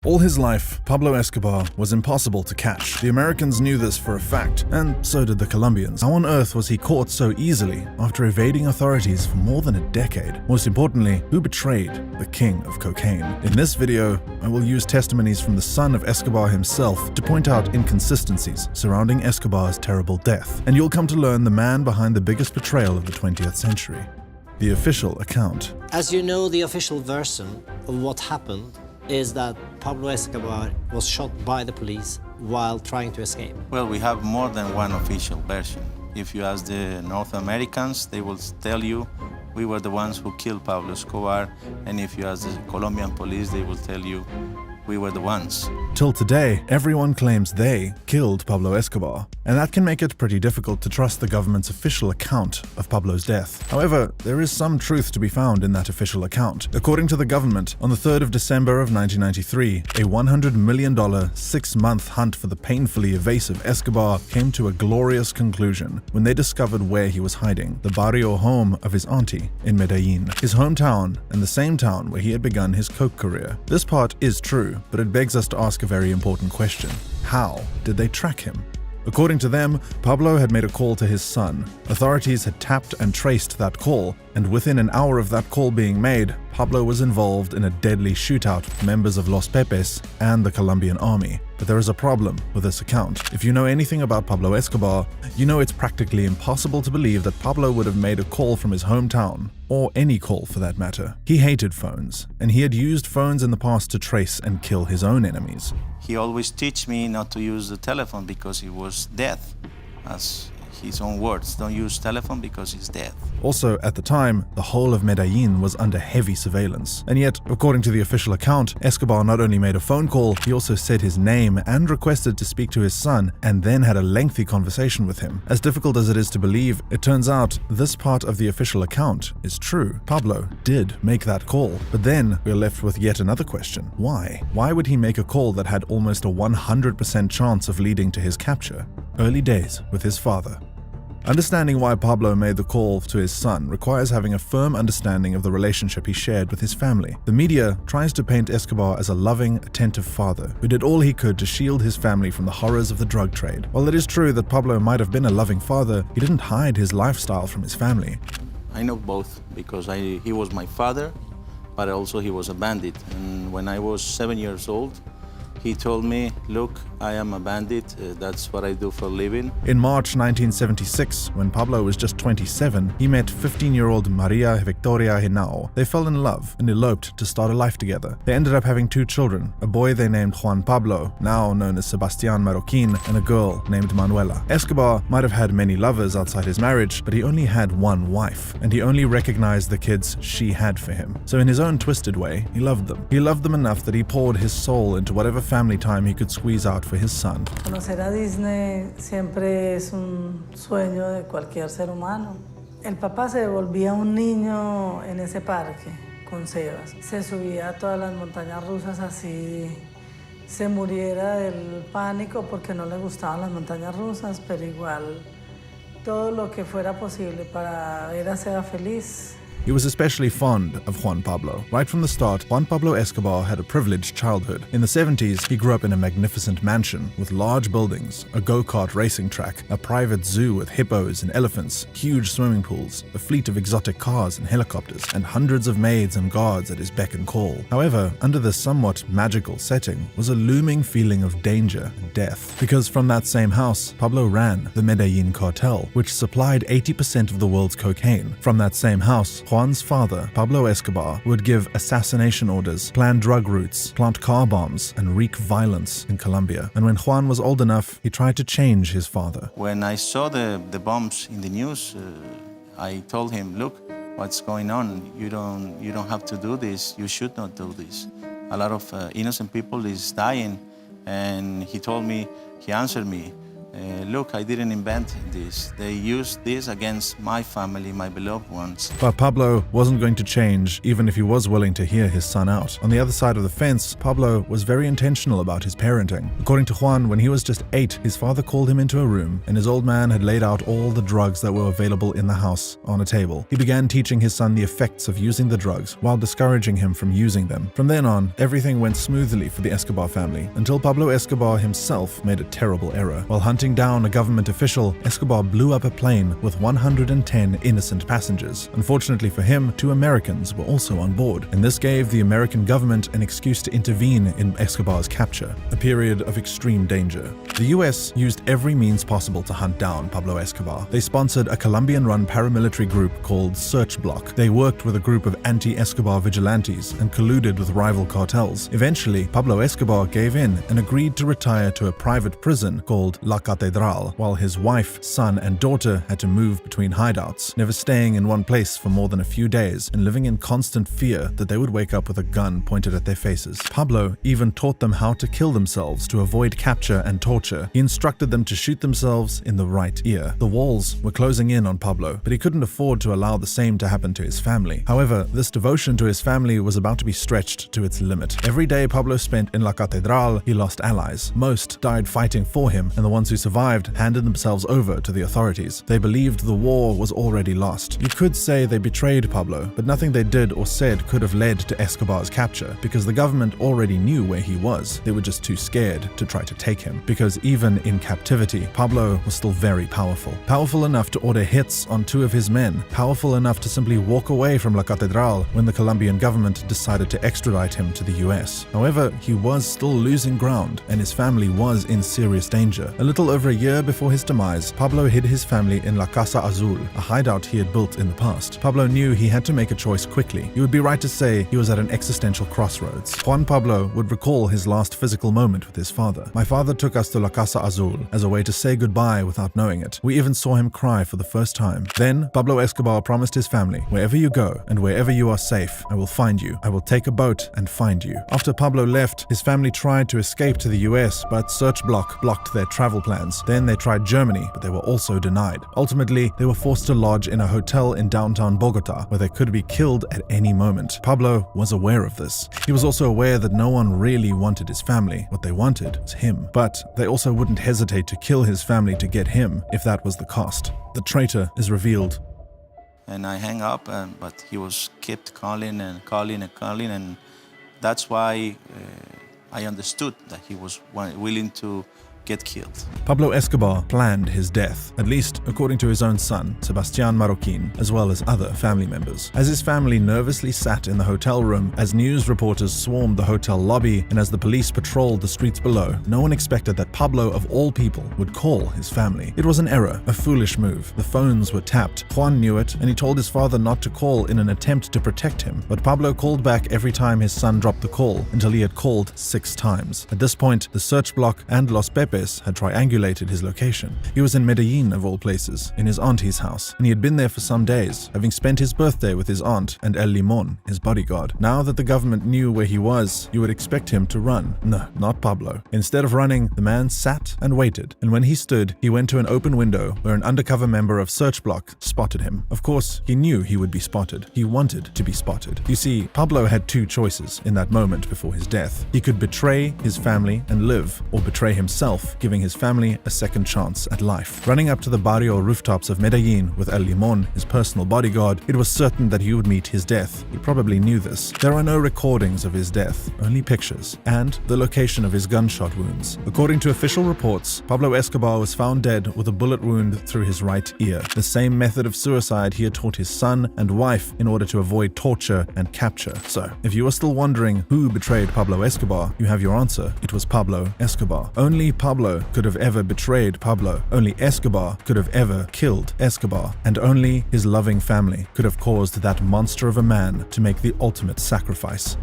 All his life, Pablo Escobar was impossible to catch. The Americans knew this for a fact, and so did the Colombians. How on earth was he caught so easily after evading authorities for more than a decade? Most importantly, who betrayed the king of cocaine? In this video, I will use testimonies from the son of Escobar himself to point out inconsistencies surrounding Escobar's terrible death, and you'll come to learn the man behind the biggest betrayal of the 20th century. The official account. As you know, the official version of what happened is that Pablo Escobar was shot by the police while trying to escape. Well, we have more than one official version. If you ask the North Americans, they will tell you we were the ones who killed Pablo Escobar, and if you ask the Colombian police, they will tell you we were the ones. Till today, everyone claims they killed Pablo Escobar, and that can make it pretty difficult to trust the government's official account of Pablo's death. However, there is some truth to be found in that official account. According to the government, on the 3rd of December of 1993, a $100 million 6-month hunt for the painfully evasive Escobar came to a glorious conclusion when they discovered where he was hiding, the barrio home of his auntie in Medellin, his hometown and the same town where he had begun his coke career. This part is true, but it begs us to ask a very important question. How did they track him? According to them, Pablo had made a call to his son. Authorities had tapped and traced that call, and within an hour of that call being made, Pablo was involved in a deadly shootout with members of Los Pepes and the Colombian army. But there is a problem with this account. If you know anything about Pablo Escobar, you know it's practically impossible to believe that Pablo would have made a call from his hometown, or any call for that matter. He hated phones, and he had used phones in the past to trace and kill his own enemies. He always teach me not to use the telephone because he was dead. As his own words, don't use telephone because he's dead. Also, at the time, the whole of Medellin was under heavy surveillance. And yet, according to the official account, Escobar not only made a phone call, he also said his name and requested to speak to his son, and then had a lengthy conversation with him. As difficult as it is to believe, it turns out this part of the official account is true. Pablo did make that call. But then, we're left with yet another question. Why? Why would he make a call that had almost a 100% chance of leading to his capture? Early days with his father. Understanding why Pablo made the call to his son requires having a firm understanding of the relationship he shared with his family. The media tries to paint Escobar as a loving, attentive father who did all he could to shield his family from the horrors of the drug trade. While it is true that Pablo might have been a loving father, he didn't hide his lifestyle from his family. I know both because he was my father, but also he was a bandit. And when I was 7 years old, he told me, look, I am a bandit, that's what I do for a living. In March 1976, when Pablo was just 27, he met 15-year-old Maria Victoria Henao. They fell in love and eloped to start a life together. They ended up having 2 children, a boy they named Juan Pablo, now known as Sebastian Marroquin, and a girl named Manuela. Escobar might have had many lovers outside his marriage, but he only had one wife, and he only recognized the kids she had for him. So in his own twisted way, he loved them. He loved them enough that he poured his soul into whatever family time he could squeeze out for his son. Conocer a Disney siempre es un sueño de cualquier ser humano. El papá se volvía un niño en ese parque con Sebas. Se subía a todas las montañas rusas así se muriera del pánico porque no le gustaban las montañas rusas, pero igual todo lo que fuera posible para ver a Seba feliz. He was especially fond of Juan Pablo. Right from the start, Juan Pablo Escobar had a privileged childhood. In the 70s, he grew up in a magnificent mansion with large buildings, a go-kart racing track, a private zoo with hippos and elephants, huge swimming pools, a fleet of exotic cars and helicopters, and hundreds of maids and guards at his beck and call. However, under this somewhat magical setting was a looming feeling of danger and death. Because from that same house, Pablo ran the Medellín Cartel, which supplied 80% of the world's cocaine. From that same house, Juan's father, Pablo Escobar, would give assassination orders, plan drug routes, plant car bombs, and wreak violence in Colombia. And when Juan was old enough, he tried to change his father. When I saw the bombs in the news, I told him, look, what's going on? You don't have to do this. You should not do this. A lot of innocent people is dying. And he answered me, Look, I didn't invent this. They used this against my family, my beloved ones. But Pablo wasn't going to change, even if he was willing to hear his son out. On the other side of the fence, Pablo was very intentional about his parenting. According to Juan, when he was just 8, his father called him into a room, and his old man had laid out all the drugs that were available in the house on a table. He began teaching his son the effects of using the drugs, while discouraging him from using them. From then on, everything went smoothly for the Escobar family, until Pablo Escobar himself made a terrible error. While hunting down a government official, Escobar blew up a plane with 110 innocent passengers. Unfortunately for him, 2 Americans were also on board, and this gave the American government an excuse to intervene in Escobar's capture, a period of extreme danger. The US used every means possible to hunt down Pablo Escobar. They sponsored a Colombian-run paramilitary group called Search Block. They worked with a group of anti-Escobar vigilantes and colluded with rival cartels. Eventually, Pablo Escobar gave in and agreed to retire to a private prison called La Catedral, while his wife, son, and daughter had to move between hideouts, never staying in one place for more than a few days and living in constant fear that they would wake up with a gun pointed at their faces. Pablo even taught them how to kill themselves to avoid capture and torture. He instructed them to shoot themselves in the right ear. The walls were closing in on Pablo, but he couldn't afford to allow the same to happen to his family. However, this devotion to his family was about to be stretched to its limit. Every day Pablo spent in La Catedral, he lost allies. Most died fighting for him, and the ones who survived handed themselves over to the authorities. They believed the war was already lost. You could say they betrayed Pablo, but nothing they did or said could have led to Escobar's capture, because the government already knew where he was. They were just too scared to try to take him, because even in captivity, Pablo was still very powerful. Powerful enough to order hits on 2 of his men, powerful enough to simply walk away from La Catedral when the Colombian government decided to extradite him to the US. However, he was still losing ground, and his family was in serious danger. A little over a year before his demise, Pablo hid his family in La Casa Azul, a hideout he had built in the past. Pablo knew he had to make a choice quickly. You would be right to say he was at an existential crossroads. Juan Pablo would recall his last physical moment with his father. "My father took us to La Casa Azul as a way to say goodbye without knowing it. We even saw him cry for the first time. Then, Pablo Escobar promised his family, 'Wherever you go and wherever you are safe, I will find you. I will take a boat and find you.' After Pablo left, his family tried to escape to the US, but Search Block blocked their travel plans. Then they tried Germany, but they were also denied. Ultimately, they were forced to lodge in a hotel in downtown Bogota, where they could be killed at any moment. Pablo was aware of this. He was also aware that no one really wanted his family. What they wanted was him. But they also wouldn't hesitate to kill his family to get him, if that was the cost. The traitor is revealed. And I hang up, but he was kept calling and calling and calling, and that's why I understood that he was willing to get killed. Pablo Escobar planned his death, at least according to his own son, Sebastián Marroquín, as well as other family members. As his family nervously sat in the hotel room, as news reporters swarmed the hotel lobby, and as the police patrolled the streets below, no one expected that Pablo, of all people, would call his family. It was an error, a foolish move. The phones were tapped. Juan knew it, and he told his father not to call in an attempt to protect him. But Pablo called back every time his son dropped the call, until he had called 6 times. At this point, the Search Block and Los Pepes had triangulated his location. He was in Medellin, of all places, in his auntie's house, and he had been there for some days, having spent his birthday with his aunt and El Limon, his bodyguard. Now that the government knew where he was, you would expect him to run. No, not Pablo. Instead of running, the man sat and waited, and when he stood, he went to an open window where an undercover member of Search Block spotted him. Of course, he knew he would be spotted. He wanted to be spotted. You see, Pablo had 2 choices in that moment before his death. He could betray his family and live, or betray himself, giving his family a second chance at life. Running up to the barrio rooftops of Medellin with El Limon, his personal bodyguard, it was certain that he would meet his death. He probably knew this. There are no recordings of his death, only pictures, and the location of his gunshot wounds. According to official reports, Pablo Escobar was found dead with a bullet wound through his right ear, the same method of suicide he had taught his son and wife in order to avoid torture and capture. So, if you are still wondering who betrayed Pablo Escobar, you have your answer. It was Pablo Escobar. Only Pablo could have ever betrayed Pablo. Only Escobar could have ever killed Escobar. And only his loving family could have caused that monster of a man to make the ultimate sacrifice